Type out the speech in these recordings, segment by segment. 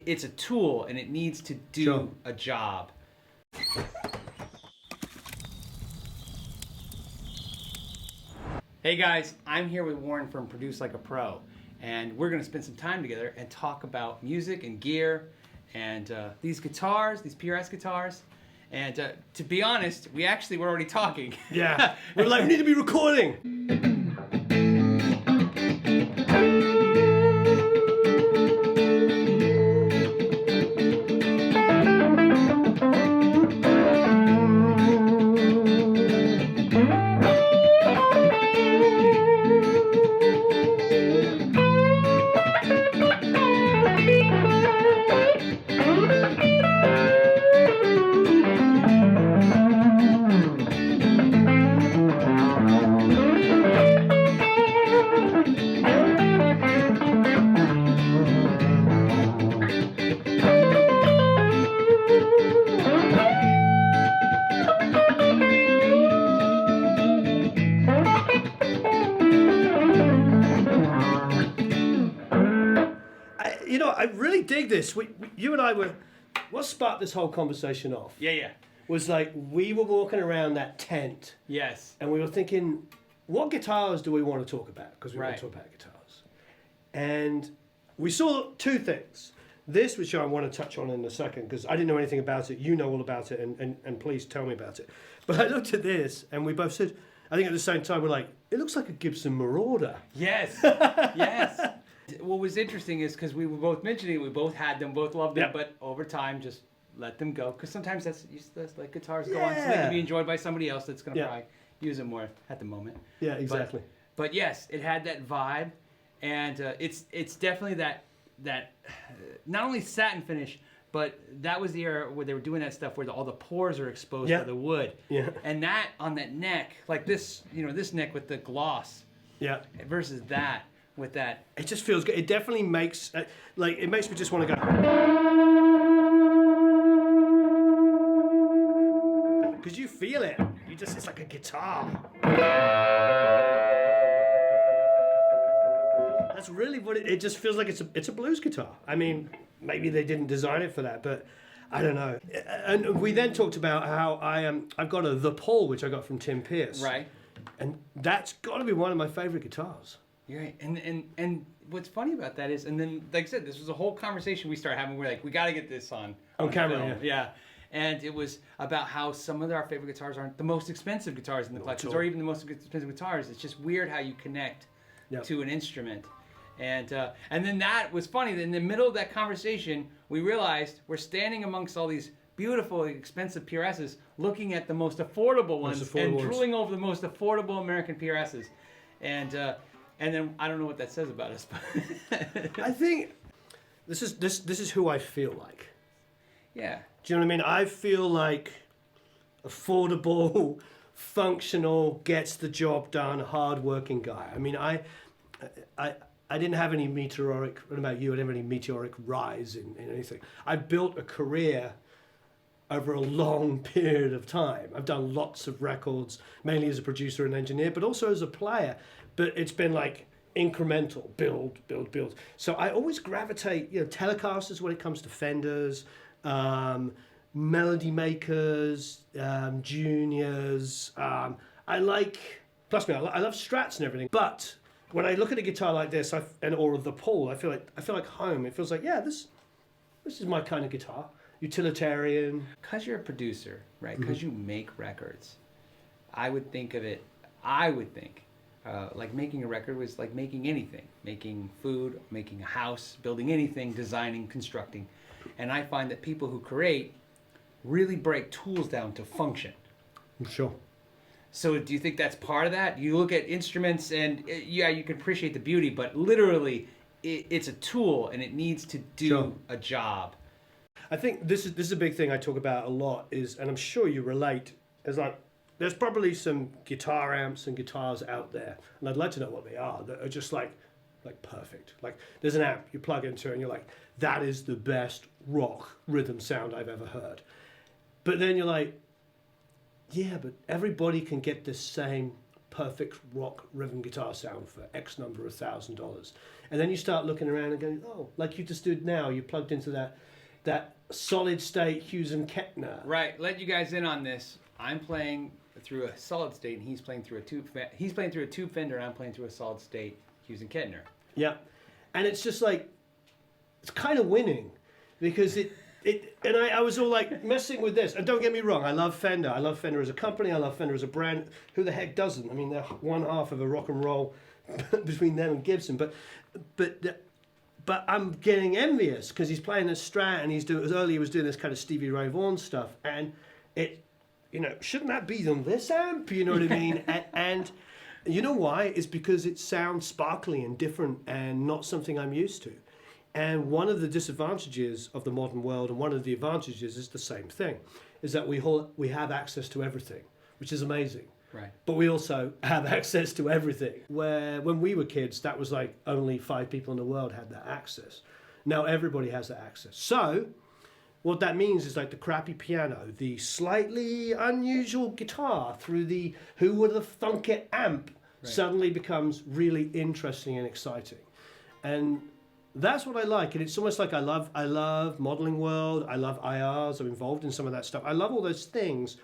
it's a tool and it needs to do a job. Hey guys, I'm here with Warren from Produce Like a Pro, and we're going to spend some time together and talk about music and gear and these guitars, these PRS guitars. And to be honest, we actually were already talking. Yeah, we're like, we need to be recording. I really dig this. You and I what sparked this whole conversation off? Yeah. Was like we were walking around that tent. Yes. And we were thinking, what guitars do we want to talk about? Because we want to talk about guitars. And we saw two things. This, which I want to touch on in a second, because I didn't know anything about it. You know all about it, and please tell me about it. But I looked at this, and we both said, I think at the same time, we're like, it looks like a Gibson Marauder. Yes. Yes. What was interesting is because we were both mentioning we both had them, both loved them, but over time just let them go. Because sometimes that's like guitars go on, so they can be enjoyed by somebody else that's going to probably use them more at the moment. Yeah, exactly. But yes, it had that vibe, and it's definitely that not only satin finish, but that was the era where they were doing that stuff where all the pores are exposed by the wood. Yeah. And that on that neck, like this, this neck with the gloss. Yeah. Versus that. With that, it just feels good. It definitely makes it makes me just want to go, because you feel it. It's like a guitar. That's really what it just feels like. It's a blues guitar. I mean, maybe they didn't design it for that, but I don't know. And we then talked about how I've got a The Paul, which I got from Tim Pierce. Right. And that's got to be one of my favorite guitars. You're right. And what's funny about that is, and then like I said, this was a whole conversation we started having. We're like, we got to get this on camera. Film. Yeah. And it was about how some of our favorite guitars aren't the most expensive guitars in the collections, or even the most expensive guitars. It's just weird how you connect to an instrument. And then that was funny. In the middle of that conversation, we realized we're standing amongst all these beautiful, expensive PRSs, looking at the most affordable ones and drooling over the most affordable American PRSs. And then I don't know what that says about us, but I think this is who I feel like. Yeah. Do you know what I mean? I feel like affordable, functional, gets the job done, hard-working guy. I mean, I didn't have any meteoric. What about you? I didn't have any meteoric rise in anything. I built a career over a long period of time. I've done lots of records, mainly as a producer and engineer, but also as a player. But it's been like incremental, build. So I always gravitate, Telecasters when it comes to Fenders, Melody Makers, Juniors. I love Strats and everything. But when I look at a guitar like this, or the Paul, I feel like home. It feels like, this is my kind of guitar. Utilitarian. Because you're a producer, right? Because you make records. I would think like making a record was like making anything. Making food, making a house, building anything, designing, constructing. And I find that people who create really break tools down to function. Sure. So do you think that's part of that? You look at instruments and you can appreciate the beauty, but literally it's a tool and it needs to do a job. I think this is a big thing I talk about a lot and I'm sure you relate, is like, there's probably some guitar amps and guitars out there, and I'd like to know what they are, that are just like perfect. Like, there's an amp, you plug into it, and you're like, that is the best rock rhythm sound I've ever heard. But then you're like, yeah, but everybody can get the same perfect rock rhythm guitar sound for X number of $1,000. And then you start looking around and going, oh, like you just did now, you plugged into that solid state Hughes and Kettner. Right. Let you guys in on this. I'm playing through a solid state, and he's playing through a tube. He's playing through a tube Fender, and I'm playing through a solid state Hughes and Kettner. Yeah, and it's just like it's kind of winning because and I was all like messing with this. And don't get me wrong, I love Fender. I love Fender as a company. I love Fender as a brand. Who the heck doesn't? I mean, they're one half of a rock and roll between them and Gibson. But I'm getting envious because he's playing this Strat and earlier he was doing this kind of Stevie Ray Vaughan stuff, and it, shouldn't that be on this amp? You know what I mean? And you know why? It's because it sounds sparkly and different and not something I'm used to. And one of the disadvantages of the modern world, and one of the advantages is the same thing, is that we have access to everything, which is amazing. Right. But we also have access to everything. Where when we were kids, that was like only 5 people in the world had that access. Now everybody has that access. So what that means is like the crappy piano, the slightly unusual guitar through the who would have thunk it amp suddenly becomes really interesting and exciting. And that's what I like. And it's almost like I love modeling world. I love IRs. I'm involved in some of that stuff. I love all those things.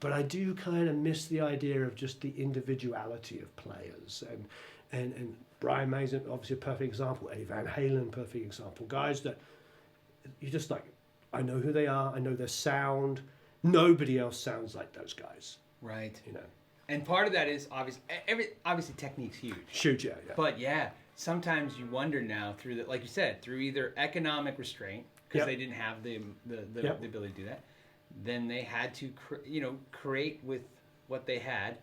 But I do kind of miss the idea of just the individuality of players. And Brian May's obviously a perfect example. Eddie Van Halen, perfect example. Guys that you just like, I know who they are. I know their sound. Nobody else sounds like those guys. Right. And part of that is obviously technique's huge. Huge, yeah. But yeah, sometimes you wonder now through like you said, through either economic restraint because they didn't have the ability to do that. Then they had to create with what they had,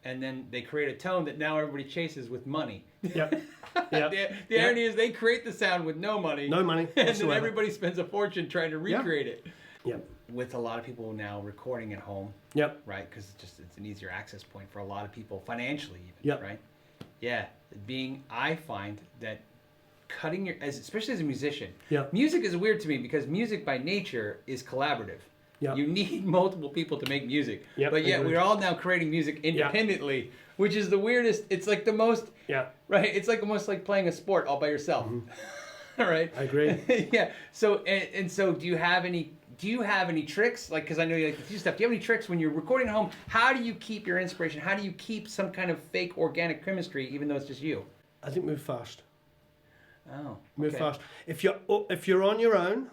and then they create a tone that now everybody chases with money. Yep. The irony is they create the sound with no money. No money and whatsoever. then everybody spends a fortune trying to recreate it. Yep. With a lot of people now recording at home. Yep. Right, because it's an easier access point for a lot of people financially even. Yep. Right. Yeah. I find that cutting especially as a musician. Yep. Music is weird to me because music by nature is collaborative. Yep. You need multiple people to make music. Yep, but yet we're all now creating music independently, which is the weirdest. It's like the most. Yeah. Right. It's like almost like playing a sport all by yourself. Mm-hmm. All right. I agree. Yeah. So and so, do you have any tricks? Like, because I know you like to do stuff. Do you have any tricks when you're recording at home? How do you keep your inspiration? How do you keep some kind of fake organic chemistry, even though it's just you? I think move fast. Oh. Okay. Move fast. If you're on your own.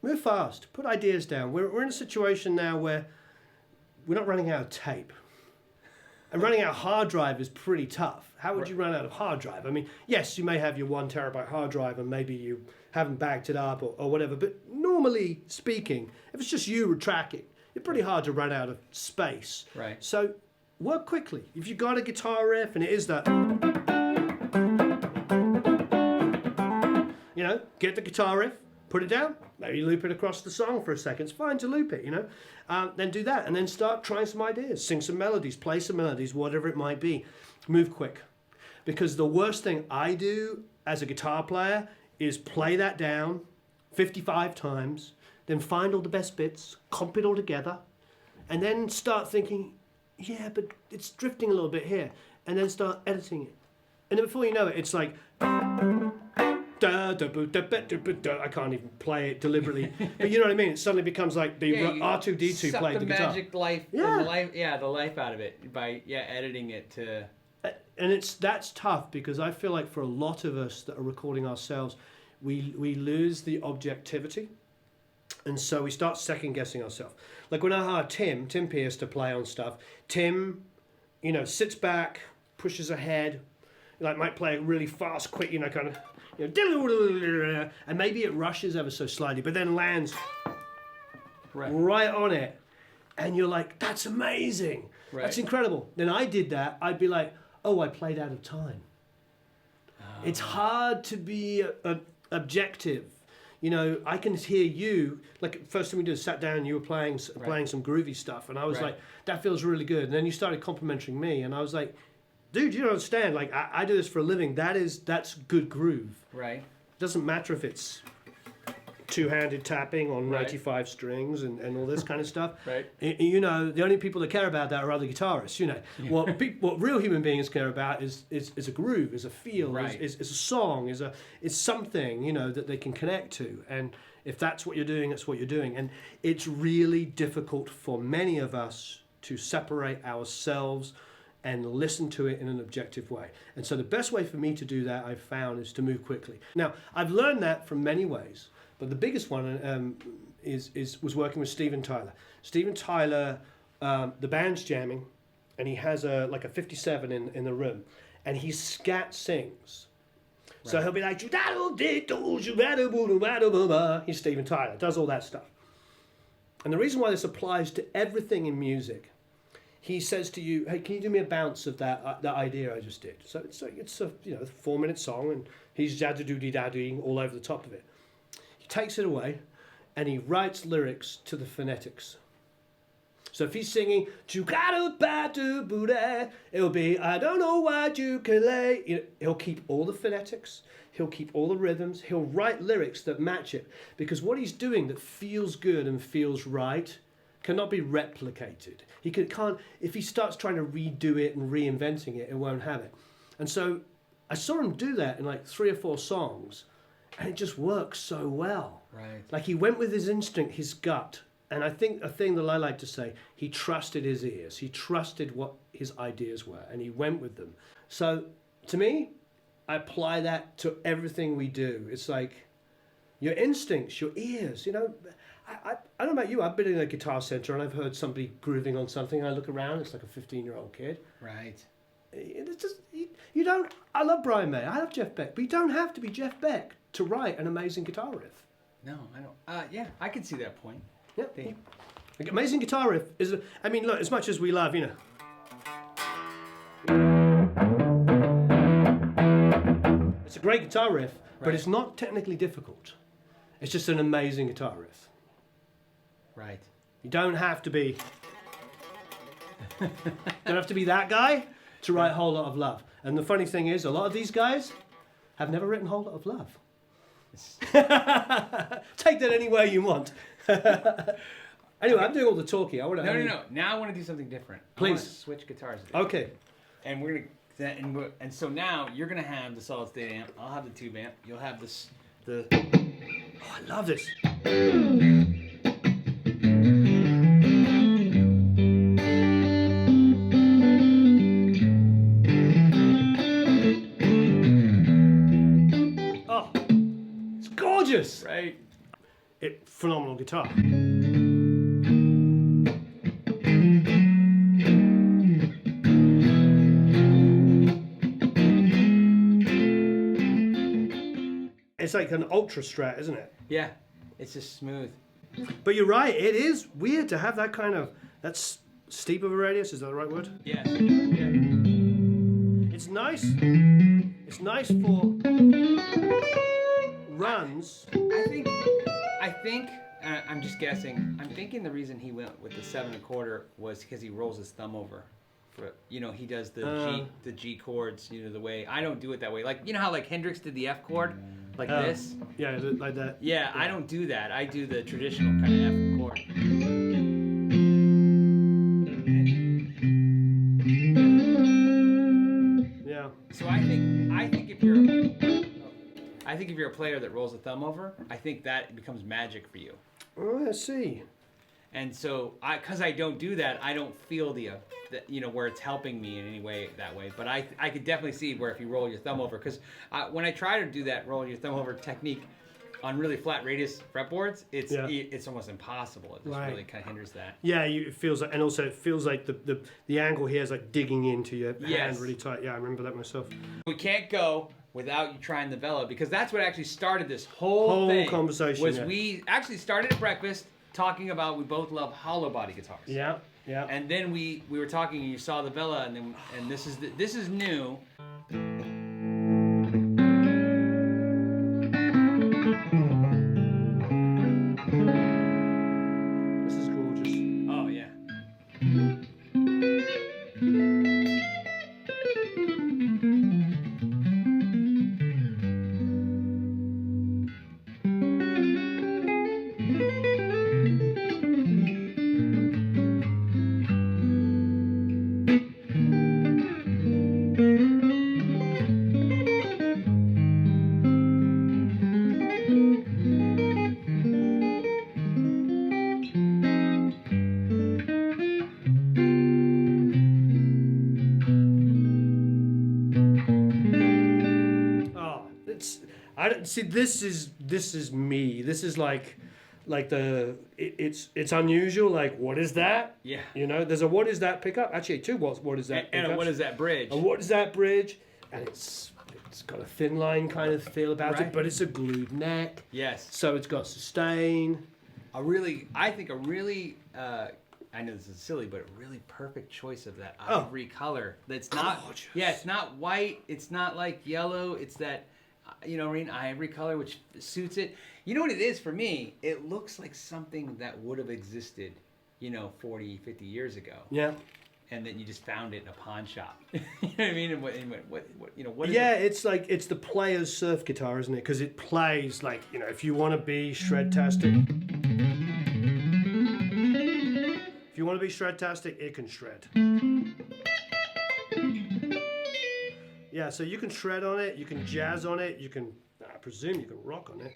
Move fast. Put ideas down. We're in a situation now where we're not running out of tape. And running out of hard drive is pretty tough. How would you run out of hard drive? I mean, yes, you may have your 1 terabyte hard drive and maybe you haven't backed it up or whatever. But normally speaking, if it's just you tracking, it's pretty hard to run out of space. Right. So work quickly. If you've got a guitar riff and it is that... get the guitar riff. Put it down, maybe loop it across the song for a second. It's fine to loop it, Then do that, and then start trying some ideas. Sing some melodies, play some melodies, whatever it might be. Move quick. Because the worst thing I do as a guitar player is play that down 55 times, then find all the best bits, comp it all together, and then start thinking, yeah, but it's drifting a little bit here. And then start editing it. And then before you know it, it's like... I can't even play it deliberately, but you know what I mean. It suddenly becomes like the R2D2 playing the guitar. Magic life, the life out of it by editing it to. And that's tough because I feel like for a lot of us that are recording ourselves, we lose the objectivity, and so we start second guessing ourselves. Like when I hired Tim Pierce to play on stuff, Tim, sits back, pushes ahead, like might play it really fast, quick, kind of. And maybe it rushes ever so slightly, but then lands right on it. And you're like, that's amazing. Right. That's incredible. Then I did that. I'd be like, oh, I played out of time. Oh. It's hard to be objective. I can hear you. Like, first thing we did, sat down and you were playing some groovy stuff. And I was like, that feels really good. And then you started complimenting me. And I was like, dude, you don't understand. Like, I do this for a living. That's good groove. Right. Doesn't matter if it's two-handed tapping on 95 strings and all this kind of stuff. Right. You know, the only people that care about that are other guitarists. You know, what real human beings care about is a groove, is a feel, Right. is a song, is something, you know, that they can connect to. And if that's what you're doing, that's what you're doing. And it's really difficult for many of us to separate ourselves and listen to it in an objective way. And so the best way for me to do that, I've found, is to move quickly. Now, I've learned that from many ways, but the biggest one was working with Steven Tyler. Steven Tyler, the band's jamming, and he has a 57 in the room, and he scat sings. Right. So he'll be like, he's Steven Tyler, does all that stuff. And the reason why this applies to everything in music, he says to you, hey, can you do me a bounce of that idea I just did? So it's a 4-minute song, and he's jadda-doody-daddying all over the top of it. He takes it away, and he writes lyrics to the phonetics. So if he's singing, it'll be, I don't know why you can lay. You know, he'll keep all the phonetics, he'll keep all the rhythms, he'll write lyrics that match it. Because what he's doing that feels good and feels right cannot be replicated. He can't, if he starts trying to redo it and reinventing it, it won't have it. And so I saw him do that in like 3 or 4 songs, and it just works so well. Right. Like he went with his instinct, his gut. And I think a thing that I like to say, he trusted his ears. He trusted what his ideas were, and he went with them. So to me, I apply that to everything we do. It's like your instincts, your ears, you know. I don't know about you, I've been in a guitar center and I've heard somebody grooving on something, and I look around, it's like a 15-year-old kid. Right. It's just, you don't, I love Brian May, I love Jeff Beck, but you don't have to be Jeff Beck to write an amazing guitar riff. No, I don't. Yeah, I can see that point. Yeah. Like, amazing guitar riff is, I mean, look, as much as we love, you know. It's a great guitar riff, but it's not technically difficult. It's just an amazing guitar riff. Right. You don't have to be that guy to write Whole Lot of Love. And the funny thing is, a lot of these guys have never written Whole Lot of Love. Take that anywhere you want. Anyway, I'm doing all the talking. No. Now I want to do something different. Please. I want to switch guitars. Okay. And we're gonna and so now you're gonna have the solid state amp. I'll have the tube amp. You'll have the. Oh, I love this. Oh, it's gorgeous. Right. Phenomenal guitar. It's like an ultra strat, isn't it? Yeah, it's just smooth. But you're right, it is weird to have that kind of, that's steep of a radius, is that the right word? Yeah. Yeah. It's nice. It's nice for runs. I think, I'm just guessing, I'm thinking the reason he went with the 7 1/4 was because he rolls his thumb over. He does the G chords, the way, I don't do it that way. Like, you know how like Hendrix did the F chord? Like this? Yeah, like that. Yeah, I don't do that. I do the traditional kind of F chord. Yeah. So I think if you're a player that rolls a thumb over, I think that becomes magic for you. Oh, I see. And so, because I don't do that, I don't feel where it's helping me in any way that way. But I could definitely see where if you roll your thumb over, because when I try to do that roll your thumb over technique on really flat radius fretboards, it's almost impossible. It just really kind of hinders that. Yeah, it feels like, and also it feels like the angle here is like digging into your hand really tight. Yeah, I remember that myself. We can't go without you trying the Vela, because that's what actually started this whole thing. Conversation. We actually started at breakfast talking about we both love hollow body guitars. Yeah, yeah. And then we were talking, and you saw the Vela, and this is new. This is gorgeous. Oh yeah. No, see, this is me. This is like it's unusual. Like, what is that? Yeah. You know, there's a what is that pickup. Actually, two what is that? And what is that bridge? And what is that bridge? And it's got a thin line kind of feel about Right. it, but it's a glued neck. Yes. So it's got sustain. I think a really, I know this is silly, but a really perfect choice of that ivory color. That's not, Gorgeous. yeah, it's not white. It's not like yellow. It's that, ivory color, which suits it. You know what it is for me? It looks like something that would have existed, 40, 50 years ago. Yeah. And then you just found it in a pawn shop. You know what I mean? And what is Yeah, it? it's the player's surf guitar, isn't it? Because it plays like, if you want to be shred-tastic. If you want to be shred-tastic, it can shred. Yeah, so you can shred on it, you can jazz on it, you can, I presume you can rock on it.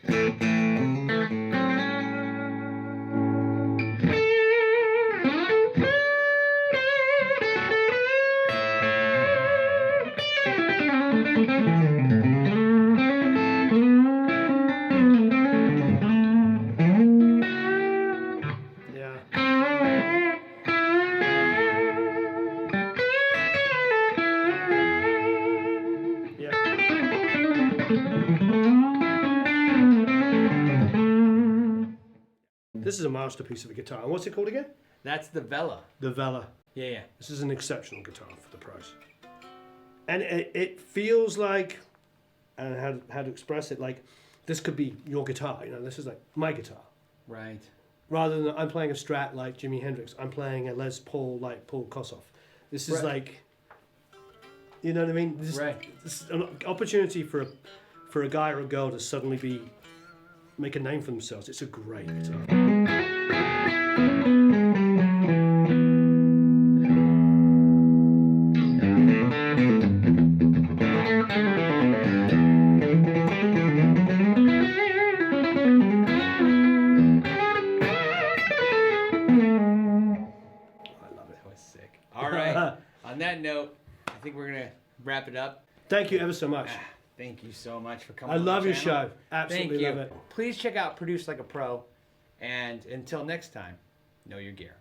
This is a masterpiece of a guitar. And what's it called again? That's the Vela. The Vela. Yeah. This is an exceptional guitar for the price. And it feels like, and how to express it, like this could be your guitar. This is like my guitar. Right. Rather than I'm playing a Strat like Jimi Hendrix, I'm playing a Les Paul like Paul Kossoff. This is like, you know what I mean? This is an opportunity for a guy or a girl to suddenly make a name for themselves. It's a great guitar. All right. On that note, I think we're going to wrap it up. Thank you ever so much. Thank you so much for coming I on love the your channel. show. Absolutely Thank you. love it. Please check out Produce Like a Pro. And until next time, know your gear.